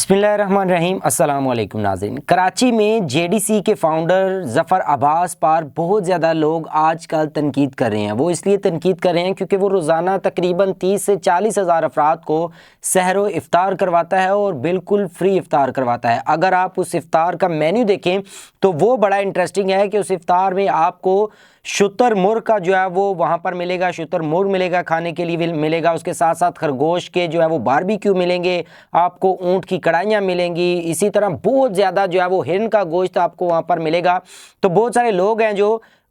बिस्मिल्लाहिर्रहमानिर्रहीम। अस्सलाम वालेकुम नाज़रीन। कराची में जेडीसी के फाउंडर ज़फ़र अब्बास पर बहुत ज़्यादा लोग आजकल तनकीद कर रहे हैं। वो इसलिए तनकीद कर रहे हैं क्योंकि वो रोज़ाना तकरीबन 30 से 40 हज़ार अफराद को सहर व इफ़्तार करवाता है और बिल्कुल फ्री इफ़्तार करवाता है। अगर आप उस इफ़्तार का मेन्यू देखें तो वो बड़ा इंटरेस्टिंग है कि उस इफ़्तार में आपको शुतुरमुर्ग का जो है वो वहाँ पर मिलेगा, शुतुरमुर्ग मिलेगा खाने के लिए मिलेगा। उसके साथ साथ खरगोश के जो है वो बारबेक्यू मिलेंगे, आपको ऊँट की कढ़ाइयाँ मिलेंगी, इसी तरह बहुत ज़्यादा जो है वो हिरन का गोश्त आपको वहाँ पर मिलेगा। तो बहुत सारे लोग हैं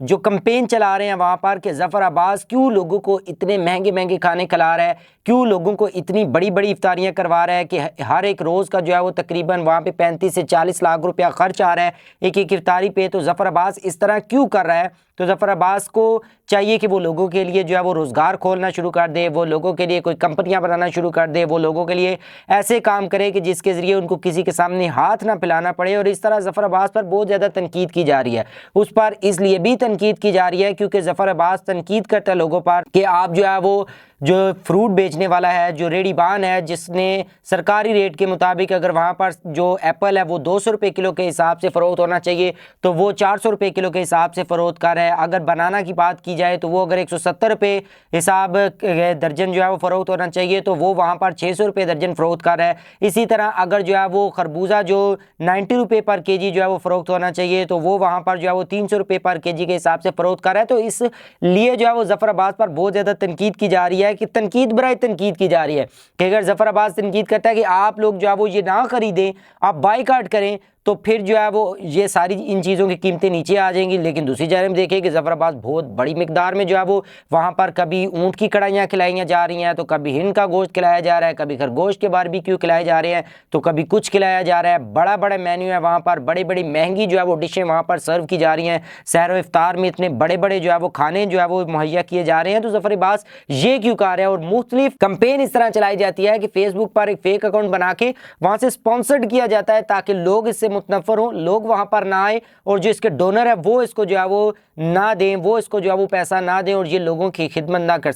जो कंपेन चला रहे हैं वहाँ पर कि ज़फ़र अब्बास क्यों लोगों को इतने महंगे महंगे खाने खिला रहा है, क्यों लोगों को इतनी बड़ी बड़ी इफ्तारियाँ करवा रहा है कि हर एक रोज़ का जो है वो तकरीबन वहाँ पे 35 से 40 लाख रुपया खर्च आ रहा है एक एक इफ्तारी पे। तो ज़फ़र अब्बास इस तरह क्यों कर रहा है? तो ज़फ़र अब्बास को चाहिए कि वो लोगों के लिए जो है वो रोज़गार खोलना शुरू कर दे, वो लोगों के लिए कोई कंपनियां बनाना शुरू कर दे, वो लोगों के लिए ऐसे काम करे कि जिसके ज़रिए उनको किसी के सामने हाथ ना फैलाना पड़े। और इस तरह ज़फ़र अब्बास पर बहुत ज़्यादा तनकीद की जा रही है। उस पर इसलिए भी तनकीद की जा रही है क्योंकि ज़फ़र अब्बास तनकीद करता है लोगों पर कि आप जो है वो जो फ्रूट बेचने वाला है, जो रेडीबान है, जिसने सरकारी रेट के मुताबिक अगर वहाँ पर जो एप्पल है वो 200 रुपये किलो के हिसाब से फ़रोख्त होना चाहिए तो वो 400 रुपये किलो के हिसाब से फ़रोख्त कर रहा है। अगर बनाना की बात की जाए तो वो अगर 170 रुपये हिसाब दर्जन जो है वो फ़रोख्त होना चाहिए तो वो वहाँ पर 600 रुपये दर्जन फ़रोख्त कर रहा है। इसी तरह अगर जो है वो खरबूजा जो 90 रुपये पर केजी जो है वो फ़रोख्त होना चाहिए तो वो वहाँ पर जो है वो 300 रुपये पर केजी के हिसाब से फ़रोख्त कर रहा है। तो इसलिए जो है वो ज़फ़र अब्बास पर बहुत ज़्यादा तनकीद की जा रही है कि तनकीद बराए तनकीद की जा रही है कि अगर ज़फ़र अब्बास तनकीद करता है कि आप लोग जो है वो ये ना खरीदें, आप बाइकाट करें, तो फिर जो है वो ये सारी इन चीज़ों की कीमतें नीचे आ जाएंगी। लेकिन दूसरी जानिब देखें कि ज़फ़र अब्बास बहुत बड़ी मिकदार में जो है वो वहाँ पर कभी ऊँट की कढ़ाइयाँ खिलाई जा रही हैं, तो कभी हिरन का गोश्त खिलाया जा रहा है, कभी खरगोश के बारबेक्यू खिलाए जा रहे हैं, तो कभी कुछ खिलाया जा रहा है। बड़ा बड़ा मेन्यू है वहाँ पर, बड़ी बड़ी महंगी जो है वो डिशें वहाँ पर सर्व की जा रही हैं। सहर व इफ्तार में इतने बड़े बड़े जो है वो खाने जो है वो मुहैया किए जा रहे हैं। तो ज़फ़र अब्बास ये क्यों कर रहे हैं? और मुख्तलिफ कंपेन इस तरह चलाई जाती है कि फेसबुक पर एक फेक अकाउंट बना के वहाँ से स्पॉन्सर्ड किया जाता है ताकि लोग इससे मुतनफ़र हों, लोग वहाँ पर ना आए और जो इसके डोनर है वो इसको जो है वो ना दें, वो इसको जो है वो पैसा ना दें और ये लोगों की खिदमत ना कर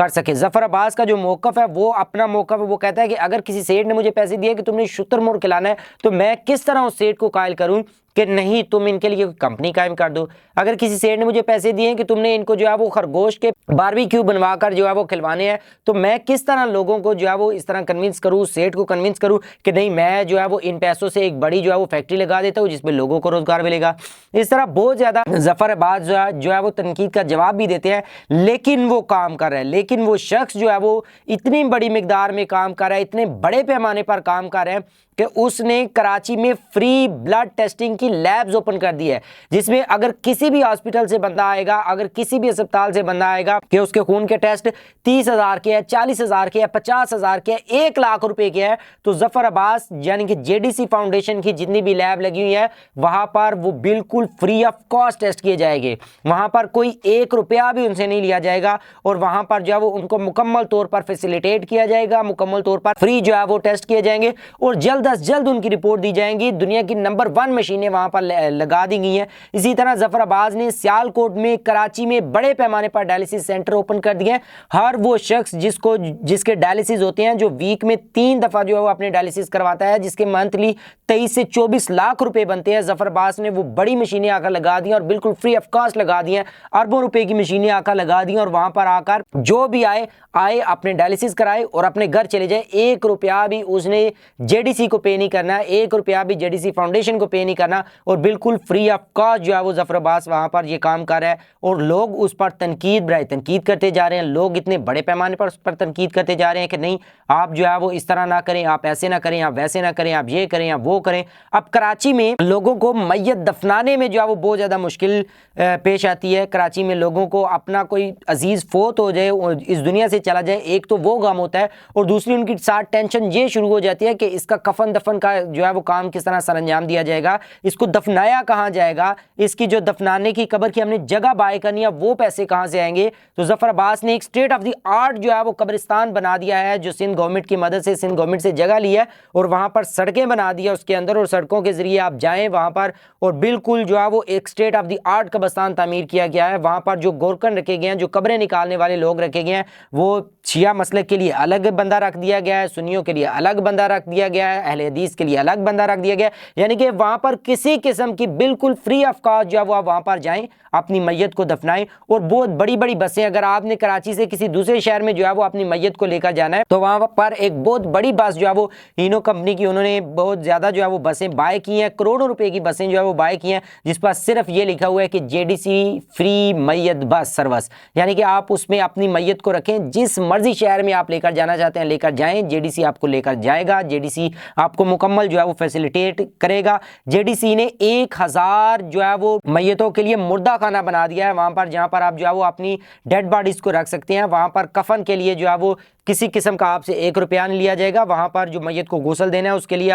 सके। ज़फ़र अब्बास का जो मौक़िफ़ है वो अपना मौक़िफ़ है, वो कहता है कि अगर किसी सेठ ने मुझे पैसे दिए कि तुमने शुतुरमुर्ग खिलाना है तो मैं किस तरह उस सेठ को कायल करूँ कि नहीं तुम इनके लिए कंपनी कायम कर दो। अगर किसी सेठ ने मुझे पैसे दिए कि तुमने इनको जो है वो खरगोश के बारबेक्यू बनवा कर जो है वो खिलवाने हैं, तो मैं किस तरह लोगों को जो है वो इस तरह कन्विंस करूँ, सेठ को कन्विंस करूँ कि नहीं मैं जो है वो इन पैसों से एक बड़ी जो है वो फैक्ट्री लगा देता हूँ जिसमें लोगों को रोज़गार मिलेगा। इस तरह बहुत ज़्यादा ज़फ़र अब्बास जो है वो तनकीद का जवाब भी देते हैं, लेकिन वो काम कर रहा है। लेकिन वो शख्स जो है वो इतनी बड़ी मिकदार में काम कर रहा है, इतने बड़े पैमाने पर काम कर रहे हैं कि उसने कराची में फ्री ब्लड टेस्टिंग की लैब्स ओपन कर दी है, जिसमें अगर किसी भी हॉस्पिटल से बंदा आएगा, अगर किसी भी अस्पताल से बंदा आएगा कि उसके खून के टेस्ट 30,000 के है, 40,000 के है, 50,000 के है, 1 लाख रुपए के है, तो ज़फ़र अब्बास यानी कि जेडीसी फाउंडेशन की जितनी भी लैब लगी हुई है वहां पर वो बिल्कुल फ्री ऑफ कॉस्ट टेस्ट किए जाएंगे। वहां पर कोई 1 रुपया भी उनसे नहीं लिया जाएगा और वहां पर जो है वो उनको मुकम्मल तौर पर फैसिलिटेट किया जाएगा, मुकम्मल तौर पर फ्री जो है वो टेस्ट किए जाएंगे और जल्द अज जल्द उनकी रिपोर्ट दी जाएंगी। दुनिया की नंबर 1 मशीनें वहां पर लगा दी गई हैं। इसी तरह ज़फ़र अब्बास ने सियालकोट में, कराची में बड़े पैमाने पर डायलिसिस सेंटर ओपन कर दिए हैं। हर वो शख्स जिसके डायलिसिस होते हैं, जो वीक में 3 दफ़ा जो है वो अपने डायलिसिस करवाता है, जिसके मंथली 23 से 24 लाख रुपए बनते हैं, ज़फ़र अब्बास ने वो बड़ी मशीनें आकर लगा दी और बिल्कुल फ्री ऑफ कॉस्ट लगा दी हैं। अरबों रुपए की मशीनें आकर लगा दी और वहां पर आकर जो भी आए अपने डायलिसिस कराए और अपने घर चले जाए। 1 रुपया भी उसने जेडीसी को पे नहीं करना है, 1 रुपया भी जेडीसी फाउंडेशन को पे नहीं करना और बिल्कुल फ्री ऑफ कॉस्ट जो है वो ज़फ़र अब्बास वहां पर ये काम कर रहा है। और लोग उस पर तनकीद करते जा रहे हैं। लोग इतने बड़े पैमाने पर उस पर तनकीद करते जा रहे हैं कि नहीं आप जो है वो इस तरह ना करें, आप ऐसे ना करें, आप वैसे ना करें, आप ये करें, आप वो करें। अब कराची में लोगों को मैयत दफनाने में जो है वो बहुत ज़्यादा मुश्किल पेश आती है। कराची में लोगों को अपना कोई अजीज़ फोत हो जाए, इस दुनिया से चला जाए, एक तो वो गम होता है और दूसरी उनकी साथ टेंशन ये शुरू हो जाती है कि इसका कफन दफन का जो है वो काम किस तरह सरंजाम दिया जाएगा, इसको दफनाया कहाँ जाएगा, इसकी जो दफनाने की कब्र की हमने जगह बाय करनी है वो पैसे कहाँ से आएंगे। तो ज़फ़र अब्बास ने एक स्टेट ऑफ द आर्ट जो है वो कब्रिस्तान बना दिया है, जो सिंध गवर्नमेंट की मदद से सिंध गवर्नमेंट से जगह ली है और वहाँ पर सड़कें बना दी है उसके अंदर, और सड़कों के जरिए आप जाएँ वहाँ पर और बिल्कुल जो है वो एक स्टेट ऑफ द आर्ट कब्रिस्तान तामीर किया गया है। वहाँ पर जो गोरकन रखे गए हैं, जो कब्रें निकालने वाले लोग रखे रखे गए हैं। वो शिया मसलक के लिए अलग बंदा रख दिया गया है, सुन्नियों के लिए अलग बंदा रख दिया गया है, अहले हदीस के लिए अलग बंदा रख दिया गया है। यानी कि वहाँ पर किसी किस्म की बिल्कुल फ्री ऑफ कॉस्ट जो है वो आप वहाँ पर जाएँ, अपनी मैयत को दफनाएं। और बहुत बड़ी बड़ी बसें, अगर आपने कराची से किसी दूसरे शहर में जो है वो अपनी मैयत को लेकर जाना है तो वहाँ पर एक बहुत बड़ी बस जो है वो हीनो कंपनी की, उन्होंने बहुत ज़्यादा जो है वो बसें बाय की हैं, करोड़ों रुपए की बसें जो है वो बाय की हैं, जिस पर सिर्फ ये लिखा हुआ है कि जेडीसी फ्री मैयत बस सर्विस। यानी कि आप उसमें अपनी मैयत को रखें, जिस मर्जी शहर में आप लेकर जाना चाहते हैं लेकर जाएं, जेडीसी आपको लेकर जाएगा, जेडीसी आपको मुकम्मल जो है वो फैसिलिटेट करेगा। जेडीसी ने 1000 जो है वो मैयतों के लिए मुर्दा खाना बना दिया है वहाँ पर, जहाँ पर आप जो है वो अपनी डेड बॉडीज़ को रख सकते हैं। वहाँ पर कफन के लिए जो है वो किसी किस्म का आपसे 1 रुपया नहीं लिया जाएगा। वहाँ पर जो मैयत को गुस्ल देना है उसके लिए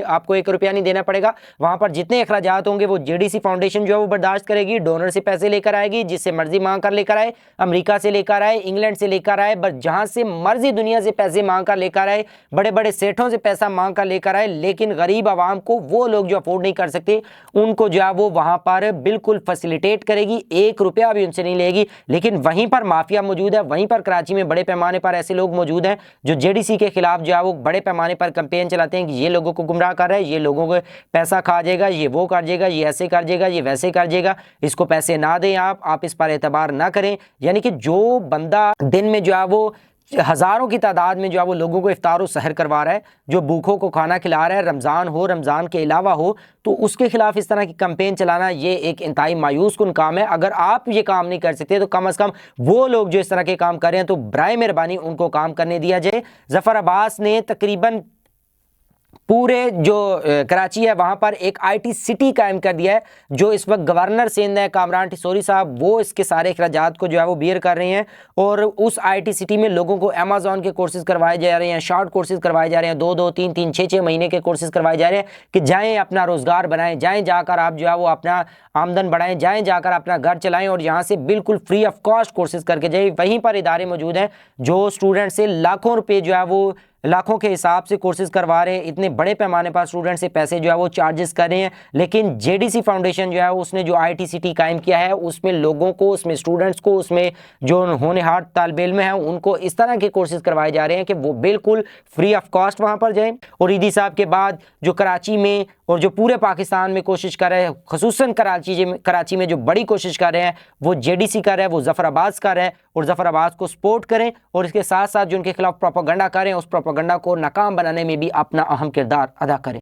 आपको 1 रुपया नहीं देना पड़ेगा। वहाँ पर जितने अखराजात होंगे वो जेडीसी फाउंडेशन जो है वो बर्दाश्त करेगी। डोनर से पैसे लेकर आएगी, जिससे मर्जी मांग कर लेकर आए, अमेरिका से लेकर आए, इंग्लैंड से लेकर आए, बस जहाँ से मर्जी दुनिया से पैसे मांग कर लेकर आए, बड़े बड़े सेठों से पैसा मांग कर लेकर आए। लेकिन गरीब आवाम को, वो लोग जो अफोर्ड नहीं कर सकते, उनको जो है वो वहाँ पर बिल्कुल फैसिलिटेट करेगी, 1 रुपया भी उनसे नहीं लेगी। लेकिन वहीं पर माफिया मौजूद है, वहीं पर कराची में बड़े पैमाने पर ऐसे लोग मौजूद हैं जो जेडीसी के खिलाफ जो है वो बड़े पैमाने पर कैंपेन चलाते हैं कि ये लोगों को गुमराह कर रहा है, ये लोगों को पैसा खा जाएगा, ये वो कर जाएगा, ये ऐसे कर जाएगा, ये वैसे कर जाएगा, इसको पैसे ना दें, आप इस पर एतबार ना करें। यानी कि जो बंदा दिन में जो है वो हज़ारों की तादाद में जो है वो लोगों को इफ्तार और सहर करवा रहा है, जो भूखों को खाना खिला रहा है, रमज़ान हो, रमज़ान के अलावा हो, तो उसके खिलाफ इस तरह की कैंपेन चलाना ये एक इंतहाई मायूस कुन काम है। अगर आप ये काम नहीं कर सकते तो कम से कम वो लोग जो इस तरह के काम कर रहे हैं तो बराए मेहरबानी उनको काम करने दिया जाए। ज़फ़र अब्बास ने तकरीबन पूरे जो कराची है वहाँ पर एक आईटी सिटी कायम कर दिया है। जो इस वक्त गवर्नर सिंध है कामरान टिसोरी साहब, वो इसके सारे अखराजात को जो है वो बियर कर रहे हैं। और उस आईटी सिटी में लोगों को अमेज़ॉन के कोर्सेज करवाए जा रहे हैं, शॉर्ट कोर्सेज करवाए जा रहे हैं, 2-2, 3-3, 6-6 महीने के कोर्सेज करवाए जा रहे हैं कि जाएँ अपना रोज़गार बनाएं, जाएँ जाकर आप जो है वो अपना आमदन बढ़ाएं, जाएँ जाकर अपना घर चलाएं और यहाँ से बिल्कुल फ्री ऑफ कॉस्ट कोर्सेज करके जाए। वहीं पर इदारे मौजूद हैं जो स्टूडेंट से लाखों रुपये जो है वो लाखों के हिसाब से कोर्सेज करवा रहे हैं, इतने बड़े पैमाने पर स्टूडेंट से पैसे जो है वो चार्जेस कर रहे हैं। लेकिन जेडीसी फाउंडेशन जो है उसने जो आईटी सिटी कायम किया है उसमें लोगों को, उसमें स्टूडेंट्स को, उसमें जो होनहार तालिब इल्म हैं उनको इस तरह के कोर्सेज करवाए जा रहे हैं कि वो बिल्कुल फ्री ऑफ कॉस्ट वहाँ पर जाएँ। और ईदी साहब के बाद जो कराची में और जो पूरे पाकिस्तान में कोशिश कर रहे हैं, खुसूसन कराची में जो बड़ी कोशिश कर रहे हैं वो जेडीसी कर रहे हैं, वो ज़फ़र अब्बास कर रहे हैं। और ज़फ़र अब्बास को सपोर्ट करें और इसके साथ साथ जो उनके खिलाफ प्रोपेगेंडा करें, उस प्रोपेगेंडा को नाकाम बनाने में भी अपना अहम किरदार अदा करें।